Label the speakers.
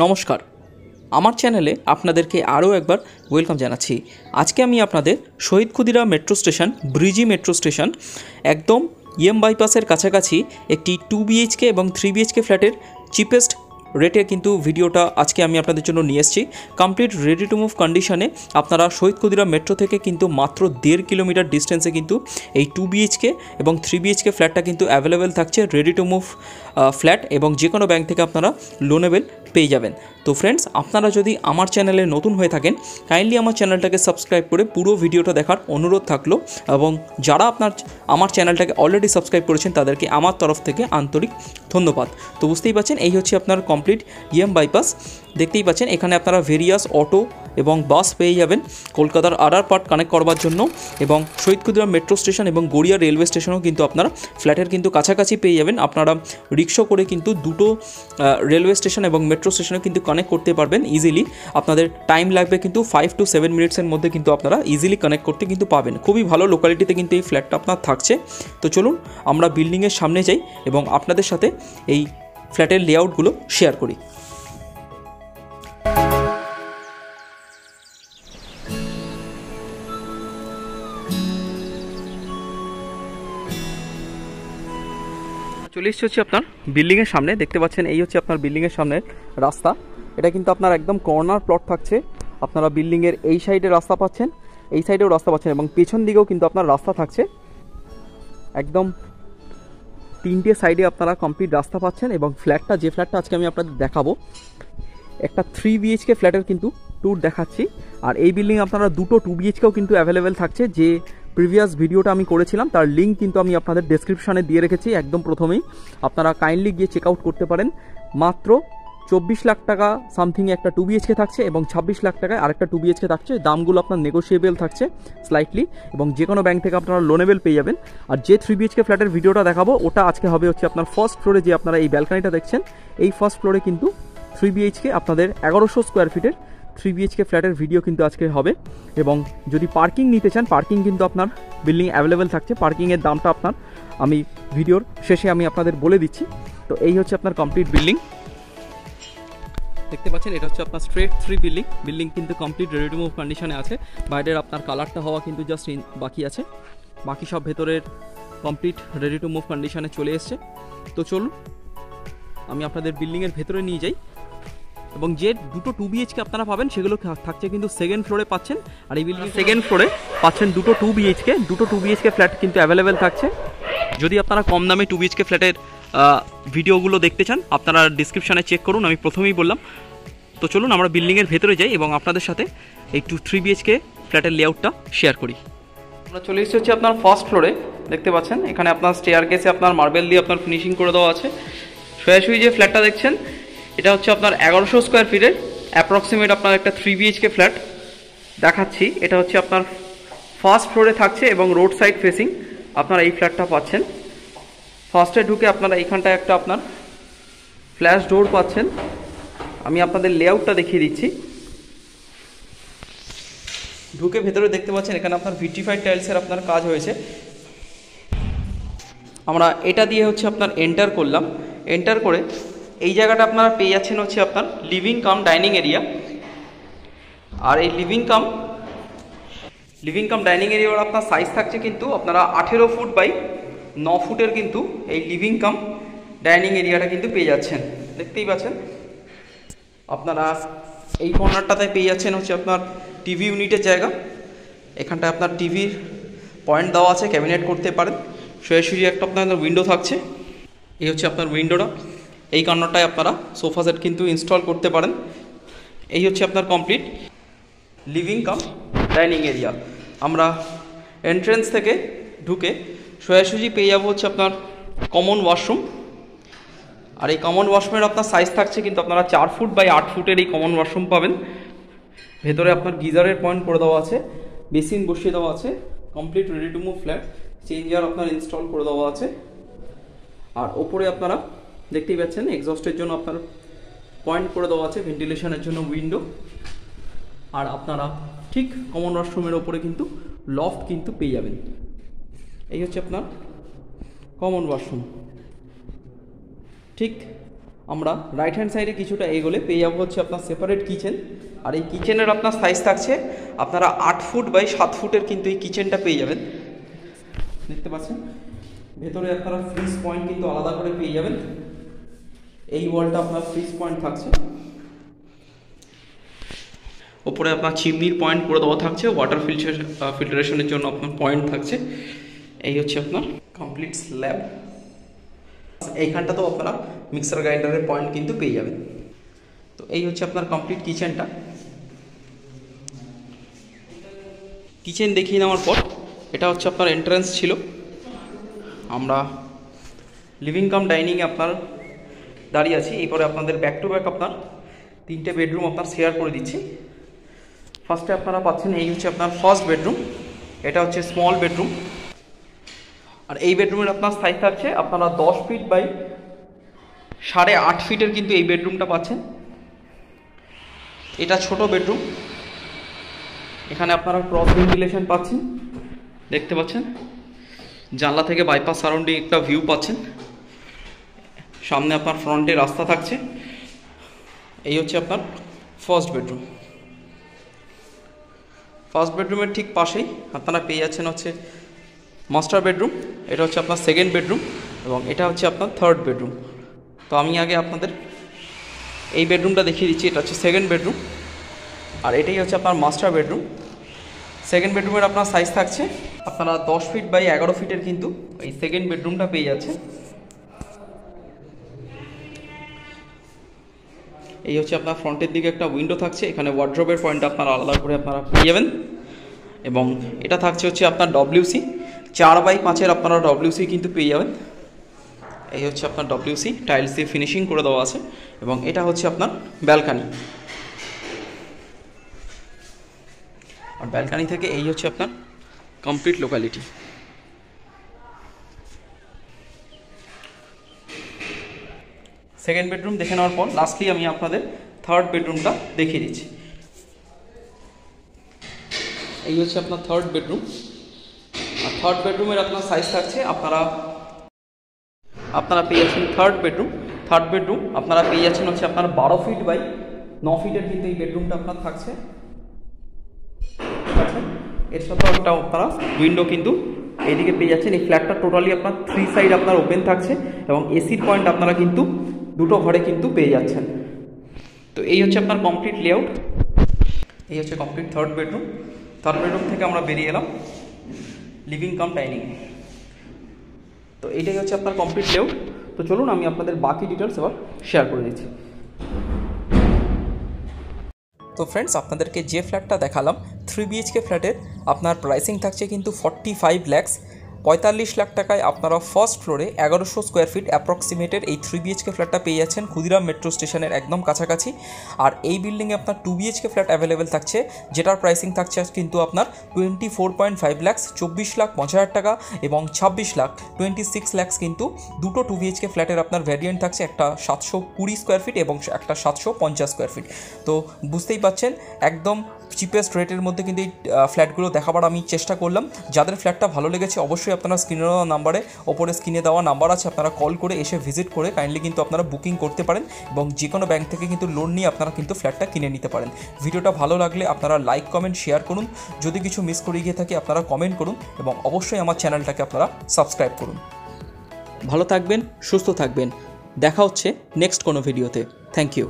Speaker 1: নমস্কার, আমার চ্যানেলে আপনাদেরকে আরও একবার ওয়েলকাম জানাচ্ছি। আজকে আমি আপনাদের শহীদ ক্ষুদিরাম মেট্রো স্টেশন, ব্রিজি মেট্রো স্টেশন একদম ইএম বাইপাসের কাছাকাছি একটি 2 BHK এবং 3 BHK ফ্ল্যাটের চিপেস্ট রেটে কিন্তু ভিডিওটা আজকে আমি আপনাদের জন্য নিয়ে এসেছি। কমপ্লিট রেডি টু মুভ কন্ডিশনে আপনারা শহীদ ক্ষুদিরাম মেট্রো থেকে কিন্তু মাত্র 1.5 কিলোমিটার ডিস্টেন্সে কিন্তু এই 2 BHK এবং 3 BHK ফ্ল্যাটটা কিন্তু অ্যাভেলেবেল থাকছে। রেডি টু মুভ ফ্ল্যাট এবং যে কোনো ব্যাংক থেকে আপনারা লোনেবল পেয়ে যাবেন। তো ফ্রেন্ডস, আপনারা যদি আমার চ্যানেলে নতুন হয়ে থাকেন কাইন্ডলি আমার চ্যানেলটাকে সাবস্ক্রাইব করে পুরো ভিডিওটা দেখার অনুরোধ থাকলো, এবং যারা আমার চ্যানেলটাকে অলরেডি সাবস্ক্রাইব করেছেন তাদেরকে আমার তরফ থেকে আন্তরিক ধন্যবাদ। তো বুঝতেই পাচ্ছেন, এই হচ্ছে আপনার কমপ্লিট ইএম বাইপাস। দেখতেই পাচ্ছেন এখানে আপনারা ভেরিয়াস অটো এবং বাস পেয়ে যাবেন কলকাতার আদার পার্ট কানেক্ট করবার জন্য, এবং শহীদ ক্ষুদিরাম মেট্রো স্টেশন এবং গড়িয়া রেলওয়ে স্টেশনও কিন্তু আপনারা ফ্ল্যাটের কিন্তু কাছাকাছি পেয়ে যাবেন। আপনারা রিক্সা করে কিন্তু দুটো রেলওয়ে স্টেশন এবং মেট্রো স্টেশনে কিন্তু কানেক্ট করতে পারবেন ইজিলি। আপনাদের টাইম লাগবে কিন্তু 5 to 7 মিনিটসের মধ্যে কিন্তু আপনারা ইজিলি কানেক্ট করতে কিন্তু পাবেন। খুবই ভালো লোকালিটিতে কিন্তু এই ফ্ল্যাটটা আপনার থাকছে। তো চলুন আমরা বিল্ডিংয়ের সামনে যাই এবং আপনাদের সাথে এই ফ্ল্যাটের লেআউটগুলো শেয়ার করি। চলে এসেছি হচ্ছে আপনার বিল্ডিংয়ের সামনে। দেখতে পাচ্ছেন এই হচ্ছে আপনার বিল্ডিংয়ের সামনের রাস্তা। এটা কিন্তু আপনার একদম কর্নার প্লট থাকছে। আপনারা বিল্ডিংয়ের এই সাইডে রাস্তা পাচ্ছেন, এই সাইডেও রাস্তা পাচ্ছেন, এবং পেছন দিকেও কিন্তু আপনার রাস্তা থাকছে। একদম 3টে সাইডে আপনারা কমপ্লিট রাস্তা পাচ্ছেন। এবং ফ্ল্যাটটা, যে ফ্ল্যাটটা আজকে আমি আপনাদের দেখাবো, একটা 3 BHK ফ্ল্যাটের কিন্তু ট্যুর দেখাচ্ছি। আর এই বিল্ডিং আপনারা দুটো 2 BHKও কিন্তু অ্যাভেলেবেল থাকছে। যে প্রিভিয়াস ভিডিওটা আমি করেছিলাম তার লিঙ্ক কিন্তু আমি আপনাদের ডেসক্রিপশানে দিয়ে রেখেছি একদম প্রথমেই। আপনারা কাইন্ডলি গিয়ে চেক আউট করতে পারেন। মাত্র 24 লাখ টাকা সামথিং একটা 2 BHK থাকছে, এবং 26 লাখ টাকায় আরেকটা 2 BHK থাকছে। দামগুলো আপনার নেগোশিয়েবল থাকছে স্লাইটলি, এবং যে কোনো ব্যাংক থেকে আপনারা লোনেবল পেয়ে যাবেন। আর যে 3 BHK ফ্ল্যাটের ভিডিওটা দেখাবো ওটা আজকে হবে হচ্ছে আপনার ফার্স্ট ফ্লোরে, যে আপনারা এই ব্যালকানিটা দেখছেন এই ফার্স্ট ফ্লোরে কিন্তু 3 BHK আপনাদের 1100 স্কোয়ার ফিটের 3 BHK ফ্ল্যাটের ভিডিও কিন্তু আজকে হবে। এবং যদি পার্কিং নিতে চান, পার্কিং কিন্তু আপনার বিল্ডিং অ্যাভেলেবেল থাকছে। পার্কিংয়ের দামটা আপনার আমি ভিডিওর শেষে আমি আপনাদের বলে দিচ্ছি। তো এই হচ্ছে আপনার কমপ্লিট বিল্ডিং। দেখতে পাচ্ছেন এটা হচ্ছে আপনার স্ট্রেট 3 বিল্ডিং কিন্তু কমপ্লিট রেডি টু মুভ কন্ডিশনে আছে। বাইরের আপনার কালারটা হওয়া কিন্তু জাস্ট বাকি আছে, বাকি সব ভেতরের কমপ্লিট রেডি টু মুভ কন্ডিশনে চলে এসছে। তো চলুন আমি আপনাদের বিল্ডিংয়ের ভেতরে নিয়ে যাই। এবং যে দুটো 2 BHK আপনারা পাবেন সেগুলো থাকছে কিন্তু সেকেন্ড ফ্লোরে পাচ্ছেন। আর এই বিল্ডিং সেকেন্ড ফ্লোরে পাচ্ছেন দুটো 2 BHK ফ্ল্যাট কিন্তু অ্যাভেলেবেল থাকছে। যদি আপনারা কম দামে 2 BHK ফ্ল্যাটের ভিডিওগুলো দেখতে চান আপনারা ডিসক্রিপশানে চেক করুন, আমি প্রথমেই বললাম। তো চলুন আমরা বিল্ডিংয়ের ভেতরে যাই এবং আপনাদের সাথে এই 3 BHK ফ্ল্যাটের লেআউটটা শেয়ার করি। আমরা চলে এসেছি হচ্ছে আপনার ফার্স্ট ফ্লোরে। দেখতে পাচ্ছেন এখানে আপনার স্টেয়ার কেসে আপনার মার্বেল দিয়ে আপনার ফিনিশিং করে দেওয়া আছে। সোজাসুজি যে ফ্ল্যাটটা দেখছেন এটা হচ্ছে আপনার 1100 স্কোয়ার ফিটের অ্যাপ্রক্সিমেট আপনার একটা 3 BHK ফ্ল্যাট দেখাচ্ছি। এটা হচ্ছে আপনার ফার্স্ট ফ্লোরে থাকছে এবং রোড সাইড ফেসিং আপনারা এই ফ্ল্যাটটা পাচ্ছেন। ফার্স্টে ঢুকে আপনারা এইখানটায় একটা আপনার ফ্ল্যাশ ডোর পাচ্ছেন। আমি আপনাদের লেআউটটা দেখিয়ে দিচ্ছি। ঢুকে ভেতরে দেখতে পাচ্ছেন এখানে আপনার ভিট্রিফাইড টাইলসের আপনার কাজ হয়েছে। আমরা এটা দিয়ে হচ্ছে আপনার এন্টার করলাম। এন্টার করে এই জায়গাটা আপনারা পেয়ে যাচ্ছেন হচ্ছে আপনার লিভিং কাম ডাইনিং এরিয়া। আর এই লিভিং কাম ডাইনিং এরিয়ার আপনার সাইজ থাকছে কিন্তু আপনারা 18 ফুট বাই 9 ফুটের কিন্তু এই লিভিং কাম ডাইনিং এরিয়াটা কিন্তু পেয়ে যাচ্ছেন। দেখতেই পাচ্ছেন আপনারা এই কর্নারটাতে পেয়ে যাচ্ছেন হচ্ছে আপনার টিভি ইউনিটের জায়গা। এখানটায় আপনার টিভির পয়েন্ট দেওয়া আছে, ক্যাবিনেট করতে পারেন। সোজাসুজি একটা আপনার উইন্ডো থাকছে। এই হচ্ছে আপনার উইন্ডোটা। এই কর্নারটায় আপনারা সোফা সেট কিন্তু ইনস্টল করতে পারেন। এই হচ্ছে আপনার complete living cum dining area. আমরা এন্ট্রেন্স থেকে ঢুকে সোজাসুজি পেয়ে যাবো হচ্ছে আপনার কমন ওয়াশরুম। আর এই কমন ওয়াশরুমের আপনার সাইজ থাকছে কিন্তু আপনারা 4 ফুট বাই 8 ফুটের এই কমন ওয়াশরুম পাবেন। ভেতরে আপনার গিজারের পয়েন্ট করে দেওয়া আছে, বেসিন বসিয়ে দেওয়া আছে। Complete ready to move flat, changer আপনার ইনস্টল করে দেওয়া আছে। আর ওপরে আপনারা দেখতেই পাচ্ছেন এক্সস্টের জন্য আপনার পয়েন্ট করে দেওয়া আছে, ভেন্টিলেশনের জন্য উইন্ডো। আর আপনারা ঠিক কমন ওয়াশরুমের ওপরে কিন্তু লফট কিন্তু পেয়ে যাবেন। এই হচ্ছে আপনার কমন ওয়াশরুম। ঠিক আমরা রাইট হ্যান্ড সাইডে কিছুটা এগোলে পেয়ে যাবো হচ্ছে আপনার সেপারেট কিচেন। আর এই কিচেনের আপনার সাইজ থাকছে আপনারা 8 ফুট বাই 7 ফুটের কিন্তু এই কিচেনটা পেয়ে যাবেন। দেখতে পাচ্ছেন ভেতরে আপনারা ফ্রিজ পয়েন্ট কিন্তু আলাদা করে পেয়ে যাবেন। এই ওয়ালটা আপনার ফ্রিজ পয়েন্ট থাকছে, ওপরে আপনার চিমনির পয়েন্ট করে দেওয়া থাকছে, ওয়াটার ফিল্টারেশনের জন্য আপনার পয়েন্ট থাকছে। এই হচ্ছে আপনার কমপ্লিট স্ল্যাব। এইখানটাতেও আপনারা মিক্সার গ্রাইন্ডারের পয়েন্ট কিন্তু পেয়ে যাবেন। তো এই হচ্ছে আপনার কমপ্লিট কিচেনটা। কিচেন দেখিয়ে নেওয়ার পর এটা হচ্ছে আপনার এন্ট্রান্স ছিল। আমরা লিভিং কাম ডাইনিংয়ে আপনার দাঁড়িয়ে আছি। এরপরে আপনাদের ব্যাক টু ব্যাক আপনার 3টে বেডরুম আপনার শেয়ার করে দিচ্ছি। ফার্স্টে আপনারা পাচ্ছেন এই হচ্ছে আপনার ফার্স্ট বেডরুম, এটা হচ্ছে স্মল বেডরুম। আর এই বেডরুমের আপনার সাইজ থাকছে আপনারা 10 ফিট বাই 8.5 ফিটের কিন্তু এই বেডরুমটা পাচ্ছেন। এটা ছোট বেডরুম, এখানে আপনারা ক্রস ভেন্টিলেশন পাচ্ছেন, দেখতে পাচ্ছেন জানলা থেকে বাইপাস সারাউন্ডিং একটা ভিউ পাচ্ছেন। সামনে আপনার ফ্রন্টে রাস্তা থাকছে। এই হচ্ছে আপনার ফার্স্ট বেডরুম। ফার্স্ট বেডরুমের ঠিক পাশেই আপনারা পেয়ে যাচ্ছেন হচ্ছে মাস্টার বেডরুম। এটা হচ্ছে আপনার সেকেন্ড বেডরুম এবং এটা হচ্ছে আপনার থার্ড বেডরুম। তো আমি আগে আপনাদের এই বেডরুমটা দেখিয়ে দিচ্ছি। এটা হচ্ছে সেকেন্ড বেডরুম আর এটাই হচ্ছে আপনার মাস্টার বেডরুম। সেকেন্ড বেডরুমের আপনার সাইজ থাকছে আপনারা 10 ফিট বাই 11 ফিটের কিন্তু এই সেকেন্ড বেডরুমটা পেয়ে যাচ্ছে। এই হচ্ছে আপনার ফ্রন্টের দিকে একটা উইন্ডো থাকছে, এখানে ওয়ার্ড্রোবের পয়েন্ট আপনারা আলাদা করে আপনারা পেয়ে যাবেন। এবং এটা থাকছে হচ্ছে আপনার ডব্লিউসি 4x5-এর আপনারা ডব্লিউসি কিন্তু পেয়ে যাবেন। এই হচ্ছে আপনার ডব্লিউসি টাইলস দিয়ে ফিনিশিং করে দেওয়া আছে এবং এটা হচ্ছে আপনার ব্যালকানি। আর ব্যালকানি থেকে এই হচ্ছে আপনার কমপ্লিট লোকালিটি। সেকেন্ড বেডরুম দেখে নেওয়ার পর লাস্টলি আমি আপনাদের থার্ড বেডরুমটা দেখিয়ে দিচ্ছি। এই হচ্ছে আপনার থার্ড বেডরুম। আর থার্ড বেডরুমের আপনার সাইজ থাকছে আপনারা পেয়ে যাচ্ছেন থার্ড বেডরুম আপনারা পেয়ে যাচ্ছেন হচ্ছে আপনার 12 ফিট বাই 9 ফিটের কিন্তু এই বেডরুমটা আপনার থাকছে। ঠিক আছে, এর সাথেও একটা আপনারা উইন্ডো কিন্তু এইদিকে পেয়ে যাচ্ছেন। এই ফ্ল্যাটটা টোটালি আপনার 3 সাইড আপনার ওপেন থাকছে এবং এসির পয়েন্ট আপনারা কিন্তু দুটো ঘরে কিন্তু পেয়ে যাচ্ছেন। তো এই হচ্ছে আপনার কমপ্লিট লেআউট। এই হচ্ছে কমপ্লিট থার্ড বেডরুম থেকে আমরা বেরিয়ে এলাম লিভিং কাম ডাইনিং। তো এইটাই হচ্ছে আপনার কমপ্লিট লেআউট। তো চলুন আমি আপনাদের বাকি ডিটেলস এবার শেয়ার করে দিচ্ছি। তো ফ্রেন্ডস, আপনাদেরকে যে ফ্ল্যাটটা দেখালাম 3 BHK ফ্ল্যাটের আপনার প্রাইসিং থাকছে কিন্তু 45 lakhs, 45 লাখ টাকায় আপনারা ফার্স্ট ফ্লোরে 1100 স্কোয়ার ফিট অ্যাপ্রক্সিমেটের এই 3 BHK ফ্ল্যাটটা পেয়ে যাচ্ছেন ক্ষুদিরাম মেট্রো স্টেশনের একদম কাছাকাছি। আর এই বিল্ডিংয়ে আপনার 2 BHK ফ্ল্যাট অ্যাভেলেবেল থাকছে, যেটার প্রাইসিং থাকছে কিন্তু আপনার 24.5 lakhs, 24,50,000 টাকা এবং 26 লাখ 26 lakhs কিন্তু দুটো 2 BHK ফ্ল্যাটের আপনার ভ্যারিয়েন্ট থাকছে, একটা 720 স্কোয়ার ফিট এবং একটা 750 স্কোয়ার ফিট। তো বুঝতেই পাচ্ছেন একদম চিপেস্ট রেটের মধ্যে কিন্তু এই ফ্ল্যাটগুলো দেখাবার আমি চেষ্টা করলাম। যাদের ফ্ল্যাটটা ভালো লেগেছে অবশ্যই আপনারা স্ক্রিনে দেওয়া নাম্বারে, ওপরে স্ক্রিনে দেওয়া নাম্বার আছে, আপনারা কল করে এসে ভিজিট করে কাইন্ডলি কিন্তু আপনারা বুকিং করতে পারেন এবং যে কোনো ব্যাংক থেকে কিন্তু লোন নিয়ে আপনারা কিন্তু ফ্ল্যাটটা কিনে নিতে পারেন। ভিডিওটা ভালো লাগলে আপনারা লাইক, কমেন্ট, শেয়ার করুন। যদি কিছু মিস করে গিয়ে থাকে আপনারা কমেন্ট করুন এবং অবশ্যই আমার চ্যানেলটাকে আপনারা সাবস্ক্রাইব করুন। ভালো থাকবেন, সুস্থ থাকবেন, দেখা হচ্ছে নেক্সট কোনো ভিডিওতে। Thank you.